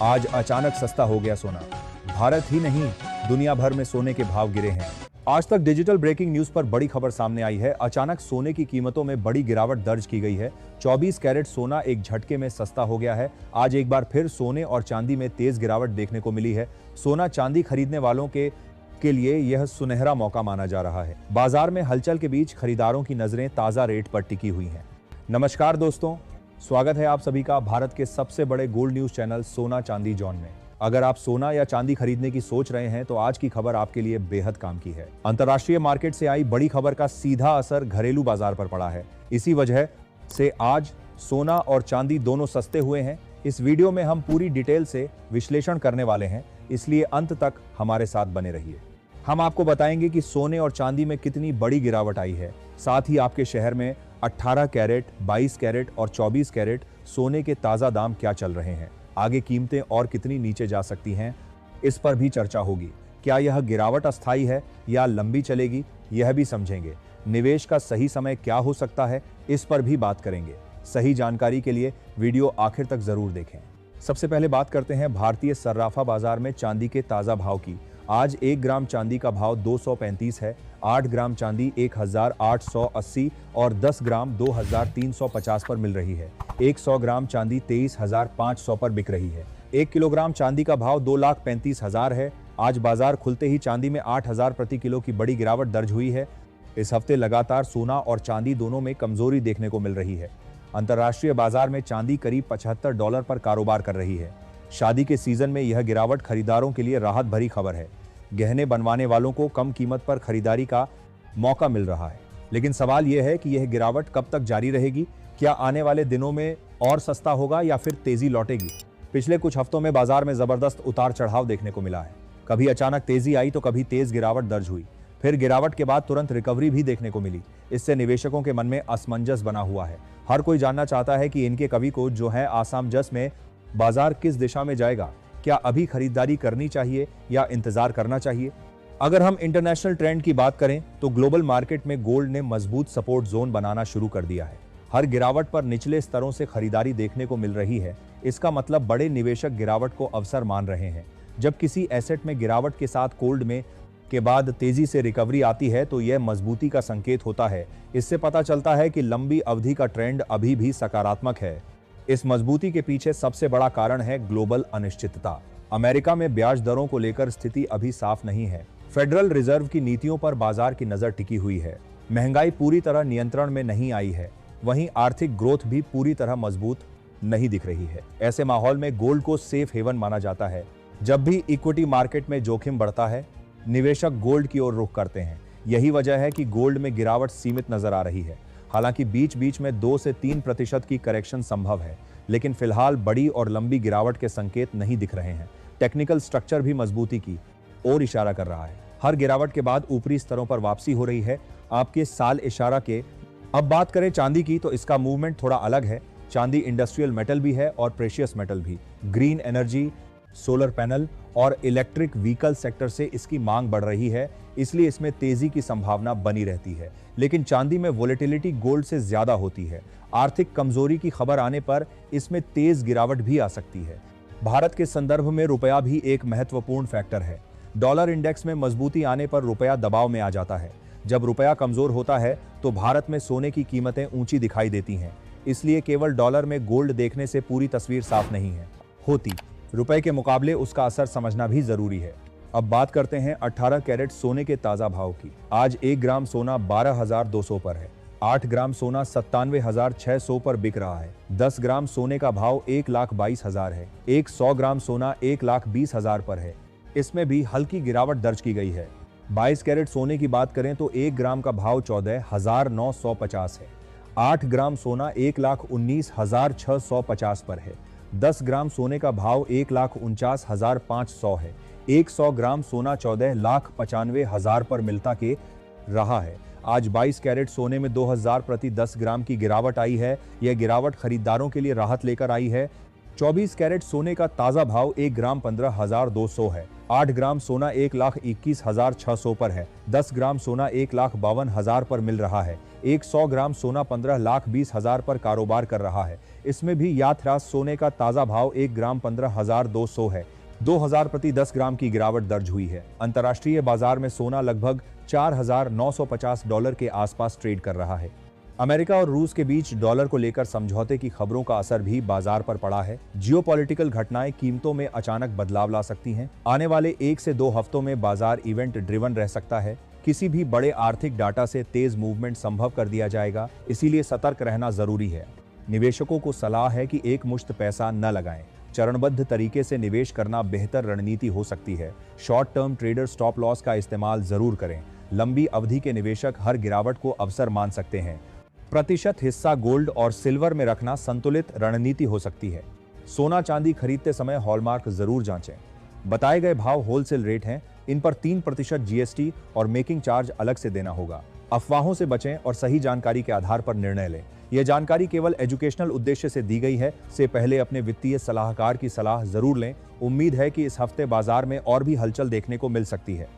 आज अचानक सस्ता हो गया सोना। भारत ही नहीं, दुनिया भर में सोने के भाव गिरे हैं। आज तक डिजिटल ब्रेकिंग न्यूज पर बड़ी खबर सामने आई है। अचानक सोने की कीमतों में बड़ी गिरावट दर्ज की गई है। 24 कैरेट सोना एक झटके में सस्ता हो गया है। आज एक बार फिर सोने और चांदी में तेज गिरावट देखने को मिली है। सोना चांदी खरीदने वालों के लिए यह सुनहरा मौका माना जा रहा है। बाजार में हलचल के बीच खरीदारों की नजरें ताजा रेट पर टिकी हुई हैं। नमस्कार दोस्तों, स्वागत है आप सभी का भारत के सबसे बड़े गोल्ड न्यूज चैनल सोना चांदी जॉन में। अगर आप सोना या चांदी खरीदने की सोच रहे हैं तो आज की खबर आपके लिए बेहद काम की है। अंतर्राष्ट्रीय मार्केट से आई बड़ी खबर का सीधा असर घरेलू बाजार पर पड़ा है। इसी वजह से आज सोना और चांदी दोनों सस्ते हुए हैं। इस वीडियो में हम पूरी डिटेल से विश्लेषण करने वाले हैं, इसलिए अंत तक हमारे साथ बने रहिए। हम आपको बताएंगे कि सोने और चांदी में कितनी बड़ी गिरावट आई है। साथ ही आपके शहर में 18 कैरेट, 22 कैरेट और 24 कैरेट सोने के ताजा दाम क्या चल रहे हैं। आगे कीमतें और कितनी नीचे जा सकती हैं, इस पर भी चर्चा होगी। क्या यह गिरावट अस्थायी है या लंबी चलेगी, यह भी समझेंगे। निवेश का सही समय क्या हो सकता है, इस पर भी बात करेंगे। सही जानकारी के लिए वीडियो आखिर तक जरूर देखें। सबसे पहले बात करते हैं भारतीय सर्राफा बाजार में चांदी के ताजा भाव की। आज 1 ग्राम चांदी का भाव 235 है। 8 ग्राम चांदी 1880 और 10 ग्राम 2350 पर मिल रही है। 100 ग्राम चांदी 23,500 पर बिक रही है। 1 किलोग्राम चांदी का भाव 2,35,000 है। आज बाजार खुलते ही चांदी में 8,000 प्रति किलो की बड़ी गिरावट दर्ज हुई है। इस हफ्ते लगातार सोना और चांदी दोनों में कमजोरी देखने को मिल रही है। अंतर्राष्ट्रीय बाजार में चांदी करीब $75 पर कारोबार कर रही है। शादी के सीजन में यह गिरावट खरीदारों के लिए राहत भरी खबर है। गहने बनवाने वालों को कम कीमत पर खरीदारी का मौका मिल रहा है। लेकिन सवाल यह है कि यह गिरावट कब तक जारी रहेगी। क्या आने वाले दिनों में और सस्ता होगा या फिर तेजी लौटेगी। पिछले कुछ हफ्तों में बाजार में जबरदस्त उतार चढ़ाव देखने को मिला है। कभी अचानक तेजी आई तो कभी तेज गिरावट दर्ज हुई। फिर गिरावट के बाद तुरंत रिकवरी भी देखने को मिली। इससे निवेशकों के मन में असमंजस बना हुआ है। हर कोई जानना चाहता है कि इनके कवि को जो है असमंजस में बाजार किस दिशा में जाएगा। क्या अभी खरीदारी करनी चाहिए या इंतजार करना चाहिए। अगर हम इंटरनेशनल ट्रेंड की बात करें तो ग्लोबल मार्केट में गोल्ड ने मजबूत सपोर्ट जोन बनाना शुरू कर दिया है। हर गिरावट पर निचले स्तरों से खरीदारी देखने को मिल रही है। इसका मतलब बड़े निवेशक गिरावट को अवसर मान रहे हैं। जब किसी एसेट में गिरावट के साथ गोल्ड में के बाद तेजी से रिकवरी आती है तो यह मजबूती का संकेत होता है। इससे पता चलता है कि लंबी अवधि का ट्रेंड अभी भी सकारात्मक है। इस मजबूती के पीछे सबसे बड़ा कारण है ग्लोबल अनिश्चितता। अमेरिका में ब्याज दरों को लेकर स्थिति अभी साफ नहीं है। फेडरल रिजर्व की नीतियों पर बाजार की नजर टिकी हुई है। महंगाई पूरी तरह नियंत्रण में नहीं आई है। वहीं आर्थिक ग्रोथ भी पूरी तरह मजबूत नहीं दिख रही है। ऐसे माहौल में गोल्ड को सेफ हेवन माना जाता है। जब भी इक्विटी मार्केट में जोखिम बढ़ता है, निवेशक गोल्ड की ओर रुख करते हैं। यही वजह है कि गोल्ड में गिरावट सीमित नजर आ रही है। हालांकि बीच बीच में 2 से 3% की करेक्शन संभव है, लेकिन फिलहाल बड़ी और लंबी गिरावट के संकेत नहीं दिख रहे हैं। टेक्निकल स्ट्रक्चर भी मजबूती की ओर इशारा कर रहा है। हर गिरावट के बाद ऊपरी स्तरों पर वापसी हो रही है। आपके साल इशारा के अब बात करें चांदी की तो इसका मूवमेंट थोड़ा अलग है। चांदी इंडस्ट्रियल मेटल भी है और प्रेशियस मेटल भी। ग्रीन एनर्जी, सोलर पैनल और इलेक्ट्रिक व्हीकल सेक्टर से इसकी मांग बढ़ रही है, इसलिए इसमें तेजी की संभावना बनी रहती है। लेकिन चांदी में वोलेटिलिटी गोल्ड से ज्यादा होती है। आर्थिक कमजोरी की खबर आने पर इसमें तेज गिरावट भी आ सकती है। भारत के संदर्भ में रुपया भी एक महत्वपूर्ण फैक्टर है। डॉलर इंडेक्स में मजबूती आने पर रुपया दबाव में आ जाता है। जब रुपया कमजोर होता है तो भारत में सोने की कीमतें ऊंची दिखाई देती हैं। इसलिए केवल डॉलर में गोल्ड देखने से पूरी तस्वीर साफ नहीं होती। रुपए के मुकाबले उसका असर समझना भी जरूरी है। अब बात करते हैं 18 कैरेट सोने के ताजा भाव की। आज 1 ग्राम सोना 12,200 पर है। 8 ग्राम सोना 97,600 पर बिक रहा है। 10 ग्राम सोने का भाव 1,22,000 है। 100 ग्राम सोना 1,20,000 पर है। इसमें भी हल्की गिरावट दर्ज की गई है। 22 कैरेट सोने की बात करें तो 1 ग्राम का भाव 14,950 है। 8 ग्राम सोना 1,19,650 पर है। 10 ग्राम सोने का भाव 1,49,500 है। 100 ग्राम सोना 14,95,000 पर मिलता के रहा है। आज 22 कैरेट सोने में 2,000 प्रति 10 ग्राम की गिरावट आई है। यह गिरावट खरीदारों के लिए राहत लेकर आई है। 24 कैरेट सोने का ताजा भाव 1 ग्राम 15,200 है। 8 ग्राम सोना 1,21,600 पर है। 10 ग्राम सोना 1,52,000 पर मिल रहा है। 100 ग्राम सोना 15,20,000 पर कारोबार कर रहा है। इसमें भी याथरास सोने का ताजा भाव 1 ग्राम 15,200 है। 2000 प्रति 10 ग्राम की गिरावट दर्ज हुई है। अंतर्राष्ट्रीय बाजार में सोना लगभग $4,950 के आसपास ट्रेड कर रहा है। अमेरिका और रूस के बीच डॉलर को लेकर समझौते की खबरों का असर भी बाजार पर पड़ा है। जियोपॉलिटिकल घटनाएं कीमतों में अचानक बदलाव ला सकती हैं। आने वाले 1 से 2 हफ्तों में बाजार इवेंट ड्रिवन रह सकता है। किसी भी बड़े आर्थिक डाटा से तेज मूवमेंट संभव कर दिया जाएगा, इसीलिए सतर्क रहना जरूरी है। निवेशकों को सलाह है कि एक मुश्त पैसा न लगाएं। चरणबद्ध तरीके से निवेश करना बेहतर रणनीति हो सकती है। Short term trader stop loss का इस्तेमाल जरूर करें। लंबी अवधि के निवेशक हर गिरावट को अवसर मान सकते हैं। प्रतिशत हिस्सा गोल्ड और सिल्वर में रखना संतुलित रणनीति हो सकती है। सोना चांदी खरीदते समय हॉलमार्क जरूर जांचें। बताए गए भाव होलसेल रेट हैं, इन पर 3% जीएसटी और मेकिंग चार्ज अलग से देना होगा। अफवाहों से बचें और सही जानकारी के आधार पर निर्णय लें। यह जानकारी केवल एजुकेशनल उद्देश्य से दी गई है। से पहले अपने वित्तीय सलाहकार की सलाह जरूर लें। उम्मीद है कि इस हफ्ते बाजार में और भी हलचल देखने को मिल सकती है।